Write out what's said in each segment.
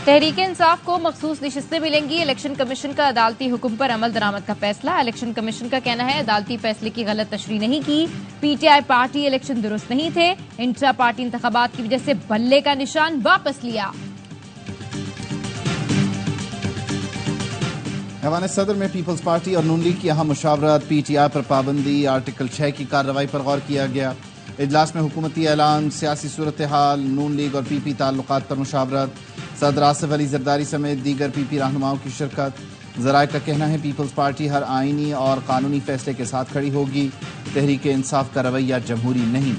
तहरीक इंसाफ को मखसूस नशिस्तें मिलेंगी। इलेक्शन कमीशन का अदालती हुक्म पर अमल दरामद का फैसला। इलेक्शन कमीशन का कहना है अदालती फैसले की गलत तशरीह नहीं की। पीटीआई पार्टी इलेक्शन दुरुस्त नहीं थे। इंट्रा पार्टी इंतखाबात की वजह से बल्ले का निशान वापस लिया। ऐवान सदर में पीपल्स पार्टी और नून लीग की अहम मुशावरत। पीटीआई पर पाबंदी, आर्टिकल 6 की कार्रवाई पर गौर किया गया। इजलास में हुकूमती ऐलान, सियासी सूरत हाल, नून लीग और पीपी ताल्लुकात पर मुशावरत। सदर आसिफ अली जरदारी समेत दीगर पीपी रहनुमाओं की शिरकत। ज़राए का कहना है पीपल्स पार्टी हर आईनी और कानूनी फैसले के साथ खड़ी होगी। तहरीक इंसाफ का रवैया जमहूरी नहीं।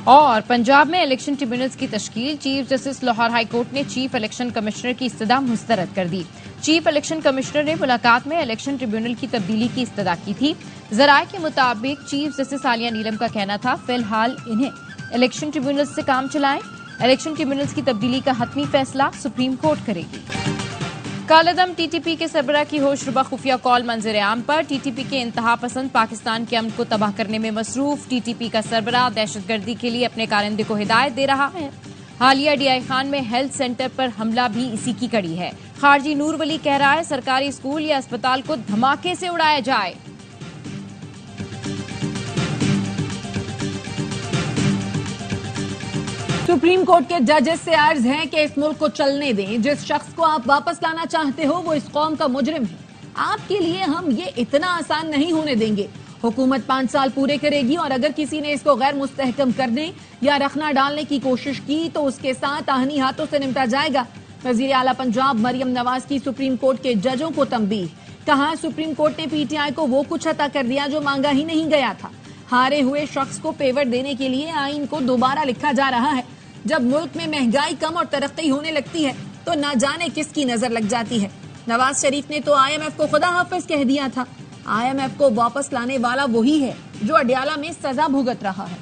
और पंजाब में इलेक्शन ट्रिब्यूनल्स की तश्कील। Chief justice Lahore high court ने चीफ इलेक्शन कमिश्नर की इस्तदा मुस्तरद कर दी। चीफ इलेक्शन कमिश्नर ने मुलाकात में इलेक्शन ट्रिब्यूनल की तब्दीली की इस्तदा की थी। ज़राए के मुताबिक चीफ जस्टिस आलिया नीलम का कहना था फिलहाल इन्हें इलेक्शन ट्रिब्यूनल्स से काम चलाएं। इलेक्शन ट्रिब्यूनल्स की तब्दीली का हतमी फैसला सुप्रीम कोर्ट करेगी। कालेदम टीटीपी के सरबराह की होशरुबा खुफिया कॉल मंजर आम पर। टीटीपी के इंतहा पसंद पाकिस्तान के अमन को तबाह करने में मसरूफ। टीटीपी का सरबराह दहशतगर्दी के लिए अपने कारिंदे को हिदायत दे रहा है। हालिया डीआई खान में हेल्थ सेंटर पर हमला भी इसी की कड़ी है। खारजी नूर वली कह रहा है सरकारी स्कूल या अस्पताल को धमाके से उड़ाया जाए। सुप्रीम कोर्ट के जजेस से अर्ज है कि इस मुल्क को चलने दें। जिस शख्स को आप वापस लाना चाहते हो वो इस कौम का मुजरिम है। आपके लिए हम ये इतना आसान नहीं होने देंगे। हुकूमत 5 साल पूरे करेगी और अगर किसी ने इसको गैर मुस्तहकम करने या रखना डालने की कोशिश की तो उसके साथ आहनी हाथों से निपटा जाएगा। वजीर आला पंजाब मरियम नवाज की सुप्रीम कोर्ट के जजों को तंबीह। कहा सुप्रीम कोर्ट ने पीटीआई को वो कुछ अता कर दिया जो मांगा ही नहीं गया था। हारे हुए शख्स को पेवर देने के लिए आइन को दोबारा लिखा जा रहा है। जब मुल्क में महंगाई कम और तरक्की होने लगती है तो ना जाने किसकी नजर लग जाती है। नवाज शरीफ ने तो IMF को खुदा हाफिज कह दिया था। IMF को वापस लाने वाला वही है जो अडयाला में सजा भुगत रहा है।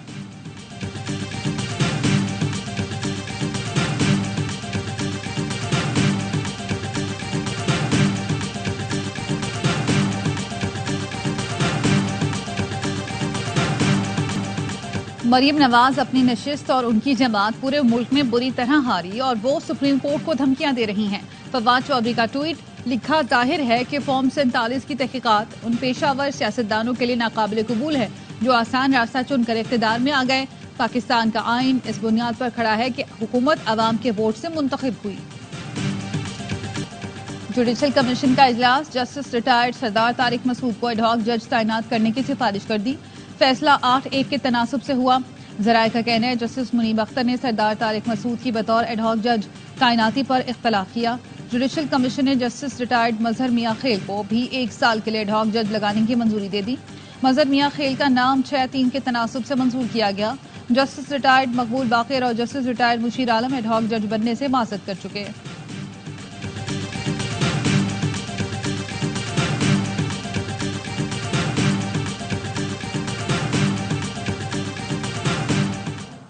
मरियम नवाज अपनी नशिस्त और उनकी जमात पूरे मुल्क में बुरी तरह हारी और वो सुप्रीम कोर्ट को धमकियां दे रही हैं। फवाद चौधरी का ट्वीट, लिखा जाहिर है कि फॉर्म 47 की तहकीकात उन पेशावर सियासतदानों के लिए नाकाबिल कबूल है जो आसान रास्ता चुनकर इख्तिदार में आ गए। पाकिस्तान का आइन इस बुनियाद पर खड़ा है कि हुकूमत अवाम के वोट से मुंतखब हुई। जुडिशल कमीशन का इजलास। जस्टिस रिटायर्ड सरदार तारिक मसूद को एडहॉक जज तैनात करने की सिफारिश कर दी। फैसला 8-1 के तनासुब से हुआ। ज़राए का कहना है जस्टिस मुनीब अख्तर ने सरदार तारिक मसूद की बतौर एडहॉक जज तैनाती पर इख्तलाफ किया। जुडिशल कमीशन ने जस्टिस रिटायर्ड मजहर मियां खेल को भी 1 साल के लिए एडहॉक जज लगाने की मंजूरी दे दी। मजहर मियां खेल का नाम 6-3 के तनासुब से मंजूर किया गया। जस्टिस रिटायर्ड मकबूल बाकिर और जस्टिस रिटायर्ड मुशीर आलम एडहॉक जज बनने से माजरत कर चुके हैं।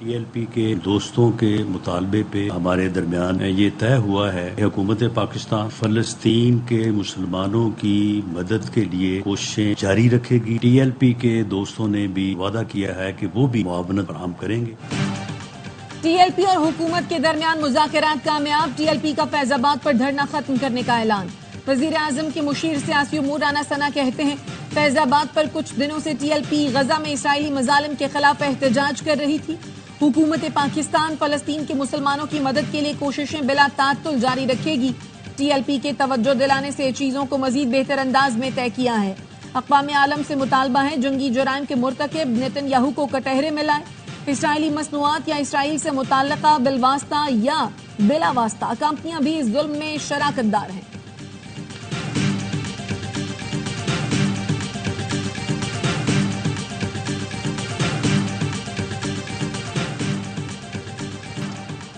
TLP के दोस्तों के मुतालबे पे हमारे दरमियान ये तय हुआ है कि हुकूमत पाकिस्तान फलस्तीन के मुसलमानों की मदद के लिए कोशिशें जारी रखेगी। TLP के दोस्तों ने भी वादा किया है कि वो भी मुआवनत फराहम करेंगे। TLP और हुकूमत के दरमियान मुज़ाकरात कामयाब। TLP का फैजाबाद पर धरना खत्म करने का ऐलान। वजीर आजम के मुशीर सियासी उमूर राना सना कहते हैं फैजाबाद पर कुछ दिनों से TLP गजा में इसराइली मजालिम के खिलाफ एहतजाज कर रही थी। हुकूमत पाकिस्तान फलस्तीन के मुसलमानों की मदद के लिए कोशिशें बिला ताअत्तुल जारी रखेगी। TLP के तवज्जो दिलाने से चीजों को मजीद बेहतर अंदाज में तय किया है। अक़वाम आलम से मुतालबा है जंगी जुराइम के मुर्तकिब नेतन्याहू को कटहरे में लाए। इसराइली मसनूआत या इसराइल से मुताल्लिका बिलवास्ता या बिला वास्ता कंपनियां भी इस जुल्म में शराकतदार हैं।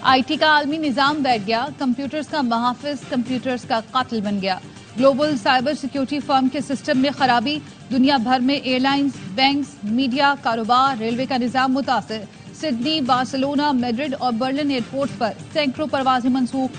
IT का आलमी निजाम बैठ गया। कंप्यूटर्स का महाफिज कंप्यूटर्स का कातिल बन गया। ग्लोबल साइबर सिक्योरिटी फर्म के सिस्टम में खराबी। दुनिया भर में एयरलाइंस, बैंक्स, मीडिया, कारोबार, रेलवे का निजाम मुतासिर। सिडनी, बार्सिलोना, मैड्रिड और बर्लिन एयरपोर्ट्स पर सैकड़ों परवाजें मनसूख।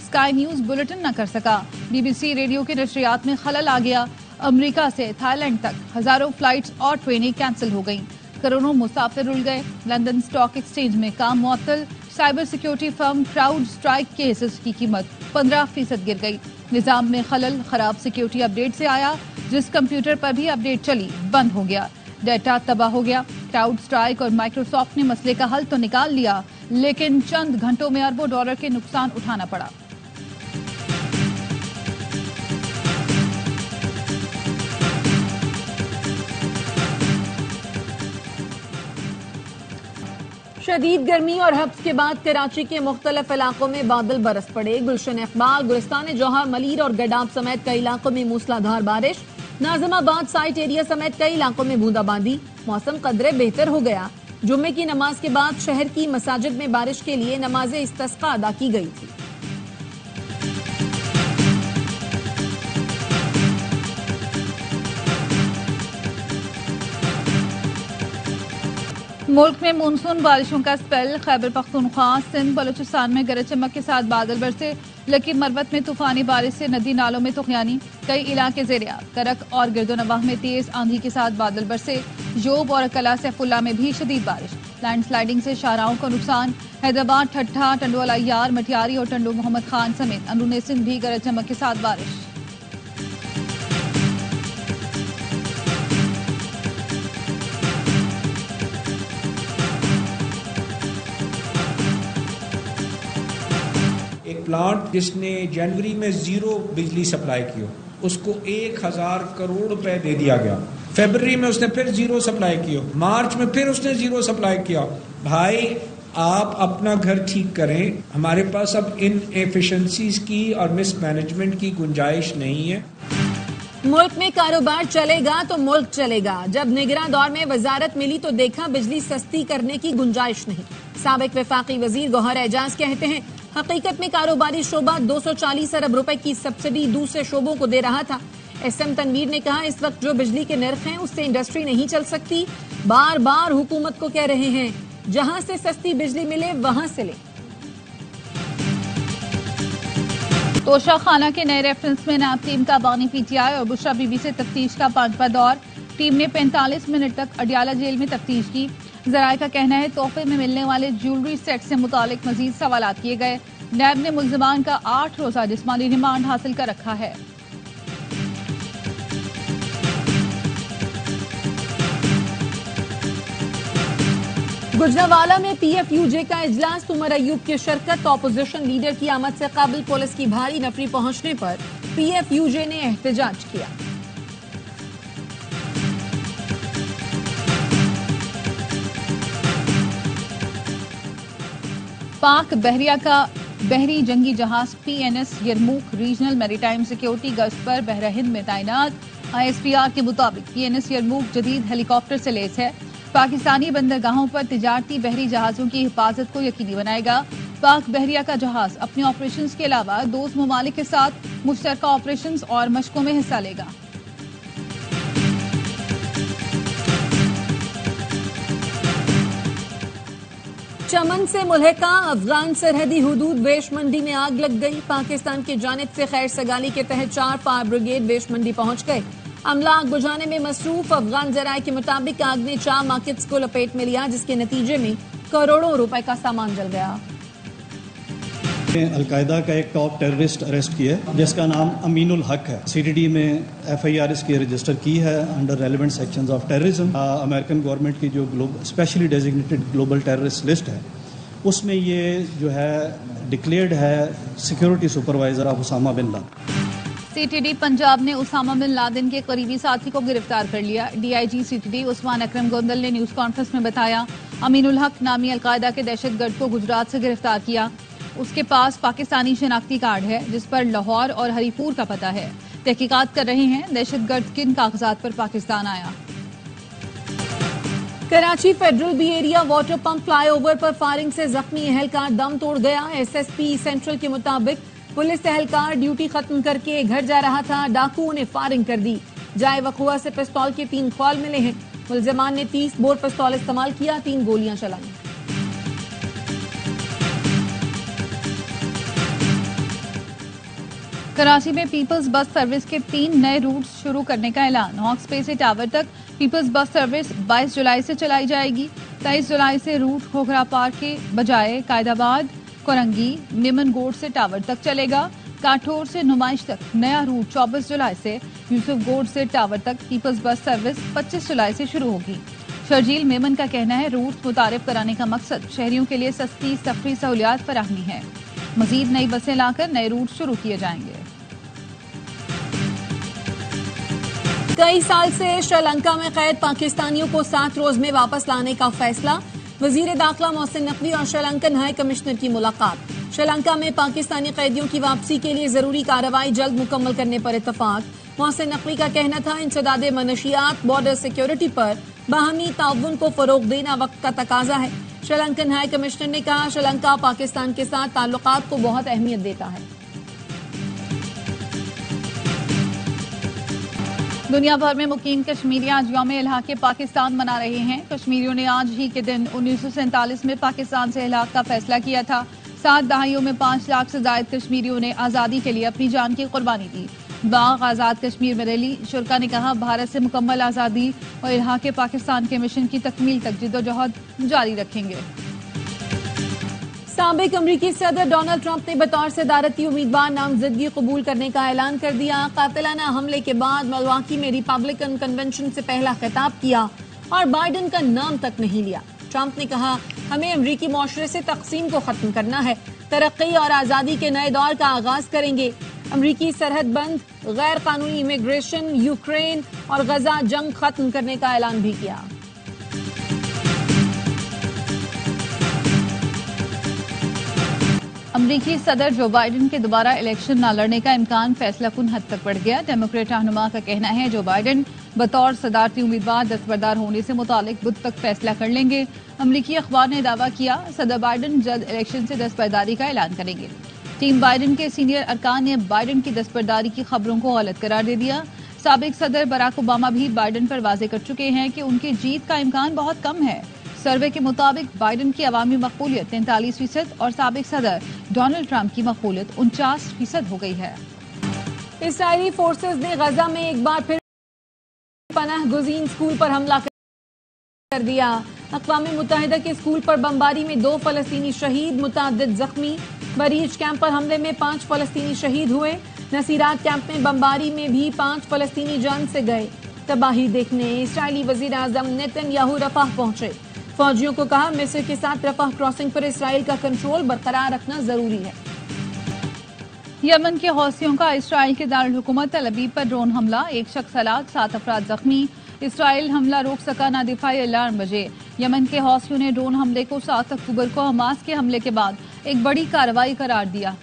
स्काई न्यूज बुलेटिन न कर सका। BBC रेडियो के नशरियात में खलल आ गया। अमेरिका से थाईलैंड तक हजारों फ्लाइट्स और ट्रेनें कैंसिल हो गईं। करोड़ों मुसाफिर रुल गए। लंदन स्टॉक एक्सचेंज में काम मुअत्तल। Cyber security firm crowd strike के हिस्से की कीमत 15% गिर गई। निजाम में खलल खराब सिक्योरिटी अपडेट से आया। जिस कंप्यूटर पर भी अपडेट चली बंद हो गया, डेटा तबाह हो गया। क्राउड स्ट्राइक और माइक्रोसॉफ्ट ने मसले का हल तो निकाल लिया, लेकिन चंद घंटों में अरबों डॉलर के नुकसान उठाना पड़ा। शदीद गर्मी और हब्स के बाद कराची के मुख्तलिफ इलाकों में बादल बरस पड़े। गुलशन इकबाल, गुलिस्तान जौहर, मलीर और गडाब समेत कई इलाकों में मूसलाधार बारिश। नाजिमाबाद साइट एरिया समेत कई इलाकों में बूंदाबांदी। मौसम कदरे बेहतर हो गया। जुम्मे की नमाज के बाद शहर की मसाजिद में बारिश के लिए नमाज इस्तिस्का अदा की गई थी। मुल्क में मानसून बारिशों का स्पेल। खैबर पख्तूनख्वा, सिंध, बलूचिस्तान में गरज चमक के साथ बादल बरसे। लकी मरवत में तूफानी बारिश से नदी नालों में तुगयानी। कई इलाके ज़ेर-ए-आब। करक और गिरदोनवाह में तेज आंधी के साथ बादल बरसे। जोब और कला सैफुल्ला में भी शदीद बारिश। लैंडस्लाइडिंग से शाहराहों को नुकसान। हैदराबाद, ठट्ठा, टंडोला यार, मटियारी और टंडो मोहम्मद खान समेत अंदरूनी सिंध भी गरज चमक के साथ बारिश। प्लांट जिसने जनवरी में 0 बिजली सप्लाई की हो, उसको 1000 करोड़ रुपए दे दिया गया। फरवरी में उसने फिर 0 सप्लाई की हो, मार्च में फिर उसने 0 सप्लाई किया। भाई आप अपना घर ठीक करें, हमारे पास अब इन एफिशिएंसीज की और मिसमैनेजमेंट की गुंजाइश नहीं है। मुल्क में कारोबार चलेगा तो मुल्क चलेगा। जब निगरां दौर में वजारत मिली तो देखा बिजली सस्ती करने की गुंजाइश नहीं। साबिक वफाकी वजीर गौहर एजाज कहते हैं, हकीकत में कारोबारी शोबा 240 अरब रुपए की सब्सिडी दूसरे शोबों को दे रहा था। SM तनवीर ने कहा, इस वक्त जो बिजली के निर्ख हैं उससे इंडस्ट्री नहीं चल सकती। बार बार हुकूमत को कह रहे हैं, जहां से सस्ती बिजली मिले वहां से ले। तोशा खाना के नए रेफरेंस में नाब टीम का बानी PTI और बुशरा बीबी से तफ्तीश का 5वां दौर। टीम ने 45 मिनट तक अडियाला जेल में तफ्तीश की। जराये का कहना है, तोहफे में मिलने वाले ज्वेलरी सेट से मुतालिक मजीद सवालात किए गए। नैब ने मुल्जिमान का 8 रोजा जिस्मानी रिमांड हासिल कर रखा है। गुजरावाला में PFUJ का इजलास। उमर अयूब की शिरकत। ऑपोजिशन लीडर की आमद से काबिल पुलिस की भारी नफरी पहुंचने पर PFUJ ने एहतजाज किया। पाक बहरिया का बहरी जंगी जहाज PNS यरमूक रीजनल मैरीटाइम सिक्योरिटी गश्त पर बहरा हिंद में तैनात। ISPR के मुताबिक PNS यरमूक जदीद हेलीकॉप्टर से लैस है। पाकिस्तानी बंदरगाहों पर तिजारती बहरी जहाजों की हिफाजत को यकीनी बनाएगा। पाक बहरिया का जहाज अपने ऑपरेशंस के अलावा दोस्त ममालिक के साथ मुश्तरका ऑपरेशंस और मशकों में हिस्सा लेगा। चमन से मुल्हिका अफगान सरहदी हुदूद वेश मंडी में आग लग गई। पाकिस्तान की जानिब से खैर सगाली के तहत 4 फायर ब्रिगेड वेश मंडी पहुंच गए। अमला आग बुझाने में मसरूफ। अफगान जराये के मुताबिक आग ने 4 मार्केट्स को लपेट में लिया, जिसके नतीजे में करोड़ों रुपए का सामान जल गया। अलकायदा का एक टॉप टेररिस्ट अरेस्ट किया है जिसका नाम अमीनुल हक है। CTD में FIR इसकी रजिस्टर की है under relevant sections of terrorism. American government की जो specially designated global terrorist list है उसमें ये जो है डिक्लेयर्ड है security supervisor of Osama bin Laden. CTD Punjab ने उसामा बिन लादेन के करीबी साथी को गिरफ्तार कर लिया। DIG CTD उस्मान अकरम गोंदल ने न्यूज कॉन्फ्रेंस में बताया, अमीनुल हक नामी अलकायदा के दहशतगर्द को गुजरात से गिरफ्तार किया। उसके पास पाकिस्तानी शनाख्ती कार्ड है जिस पर लाहौर और हरीपुर का पता है। तहकीकात कर रहे हैं दहशतगर्द किन कागजात पर पाकिस्तान आया। Karachi federal B area water pump flyover पर फायरिंग से जख्मी एहलकार दम तोड़ गया। SSP सेंट्रल के मुताबिक पुलिस एहलकार ड्यूटी खत्म करके घर जा रहा था, डाकुओं ने फायरिंग कर दी। जाए वकुआ से पिस्तौल के 3 ख्वाल मिले हैं। मुल्जिमान ने 30 बोर पिस्तौल इस्तेमाल किया, 3 गोलियां चलाई। कराची में पीपल्स बस सर्विस के 3 नए रूट शुरू करने का ऐलान। हॉक्स पे से टावर तक पीपल्स बस सर्विस 22 जुलाई से चलाई जाएगी। 23 जुलाई से रूट घोघरा पार्क के बजाय कायदाबाद, कोरंगी, मेमन गोड से टावर तक चलेगा। काठौर से नुमाइश तक नया रूट 24 जुलाई से, यूसुफ गोड से टावर तक पीपल्स बस सर्विस 25 जुलाई से शुरू होगी। शर्जील मेमन का कहना है रूट मुतारिफ कराने का मकसद शहरियों के लिए सस्ती सफरी सहूलियात फराहमी है। मजीद नई बसें लाकर नए रूट शुरू किए जाएंगे। कई साल से श्रीलंका में कैद पाकिस्तानियों को 7 रोज में वापस लाने का फैसला। वजीर दाखिला मोहसिन नकवी और श्रीलंकन हाई कमिश्नर की मुलाकात। श्रीलंका में पाकिस्तानी कैदियों की वापसी के लिए जरूरी कार्रवाई जल्द मुकम्मल करने पर इत्तफाक। मोहसिन नकवी का कहना था इंसदादे मनशियात, बॉर्डर सिक्योरिटी पर बाहमी ताउन को फरोग देना वक्त का तकाजा है। श्रीलंकन हाई कमिश्नर ने कहा श्रीलंका पाकिस्तान के साथ ताल्लुकात को बहुत अहमियत देता है। दुनिया भर में मुकीम कश्मीरी आज यौम इल्हाक़े पाकिस्तान मना रहे हैं। कश्मीरियों ने आज ही के दिन 1947 में पाकिस्तान से इल्हाक़ का फैसला किया था। 7 दहाइयों में 5 लाख से ज्यादा कश्मीरियों ने आज़ादी के लिए अपनी जान की कुर्बानी दी। बाग आज़ाद कश्मीर में रैली शुरका ने कहा भारत से मुकम्मल आज़ादी और इल्हाक़े पाकिस्तान के मिशन की तकमील तक जिद्दोजहद जारी रखेंगे। साबिक अमरीकी सदर डोनाल्ड ट्रंप ने बतौर सदारती उम्मीदवार नामजदगी कबूल करने का ऐलान कर दिया। कातिलाना हमले के बाद मिल्वाकी में रिपब्लिकन कन्वेंशन से पहला खिताब किया और बाइडेन का नाम तक नहीं लिया। ट्रंप ने कहा हमें अमरीकी मुआशरे से तकसीम को खत्म करना है, तरक्की और आज़ादी के नए दौर का आगाज करेंगे। अमरीकी सरहद बंद, गैर कानूनी इमिग्रेशन, यूक्रेन और गजा जंग खत्म करने का ऐलान भी किया। अमरीकी सदर जो बाइडेन के दोबारा इलेक्शन न लड़ने का इम्कान फैसलाकुन हद तक बढ़ गया। डेमोक्रेट रहनुमा का कहना है जो बाइडेन बतौर सदारती उम्मीदवार दस्तबरदार होने से मुतालिक बुध तक फैसला कर लेंगे। अमरीकी अखबार ने दावा किया सदर बाइडेन जल्द इलेक्शन से दस्तबरदारी का ऐलान करेंगे। टीम बाइडेन के सीनियर अरकान ने बाइडेन की दस्तबरदारी की खबरों को गलत करार दे दिया। साबिक सदर बराक ओबामा भी बाइडेन पर वाजे कर चुके हैं कि उनकी जीत का इम्कान बहुत कम है। सर्वे के मुताबिक बाइडेन की अवामी मकबूलियत 43% और साबिक सदर डोनाल्ड ट्रंप की मकबूलियत 49% हो गई है। इस्राइली फोर्सेस ने गजा में एक बार फिर पनाह गुज़ीन स्कूल पर हमला कर दिया। अक़वाम मुत्तहिदा के स्कूल पर बमबारी में 2 फलस्तीनी शहीद, मुतअद्दिद जख्मी। बरीज कैंप पर हमले में 5 फलस्तीनी शहीद हुए। नसीरात कैंप में बमबारी में भी 5 फलस्तीनी जान से गए। तबाही देखने इस्राइली वज़ीर आज़म नेतन्याहू रफ़ाह पहुंचे। फौजियों को कहा मिस्र के साथ रफ़ाह क्रॉसिंग पर इसराइल का कंट्रोल बरकरार रखना जरूरी है। यमन के हौसियों का इसराइल के दारुल हुकूमत तल अबीब पर ड्रोन हमला, 1 शख्स हलाक, 7 अफराद जख्मी। इसराइल हमला रोक सका ना दिफाई अलार्म बजे। यमन के हौसियों ने ड्रोन हमले को 7 अक्टूबर को हमास के हमले के बाद एक बड़ी कार्रवाई करार दिया।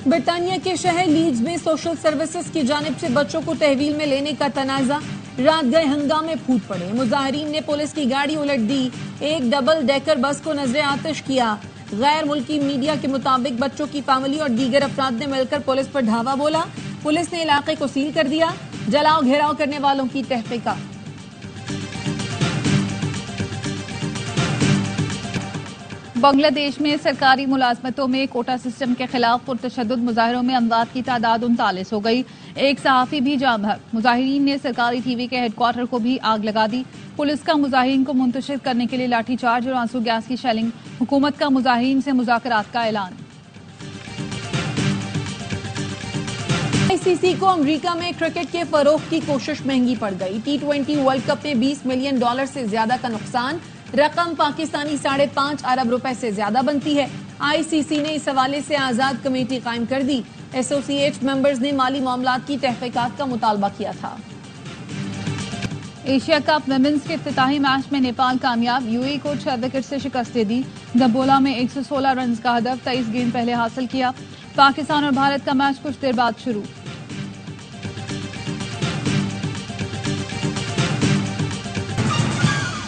ब्रिटानिया के शहर लीड्स में सोशल सर्विसेज की जानिब से बच्चों को तहवील में लेने का तनाजा। रात गए हंगामे फूट पड़े। मुजाहिरीन ने पुलिस की गाड़ी उलट दी। एक डबल डेकर बस को नजरे आतिश किया। गैर मुल्की मीडिया के मुताबिक बच्चों की फैमिली और दीगर अफराद ने मिलकर पुलिस पर धावा बोला। पुलिस ने इलाके को सील कर दिया। जलाओ घेराव करने वालों की तहकीकात। बांग्लादेश में सरकारी मुलाजमतों में कोटा सिस्टम के खिलाफ पुरतशद्दुद मुजाहिरों में अमवात की तादाद 39 हो गई। एक सहाफी भी जाम बहक। मुजाहिरीन ने सरकारी टीवी के हेडक्वार्टर को भी आग लगा दी। पुलिस का मुजाहिरीन को मुंतशिर करने के लिए लाठीचार्ज और आंसू गैस की शेलिंग। हुकूमत का मुजाहिरीन से मुज़ाकरात का ऐलान। आईसीसी को अमेरिका में क्रिकेट के फरोग की कोशिश महंगी पड़ गई। T20 वर्ल्ड कप में $20 मिलियन से ज्यादा का नुकसान। रकम पाकिस्तानी 5.5 अरब रुपए से ज्यादा बनती है। आईसीसी ने इस हवाले से आजाद कमेटी कायम कर दी। एसोसिएट मेंबर्स ने माली मामलात की तहकीकात का मुतालबा किया था। एशिया कप वुमेन्स के इफ्तिताही मैच में नेपाल कामयाब। यूएई को 6 विकेट से शिकस्त दे दी। दबोला में 116 रन का हदफ, 23 गेंद पहले हासिल किया। पाकिस्तान और भारत का मैच कुछ देर बाद शुरू।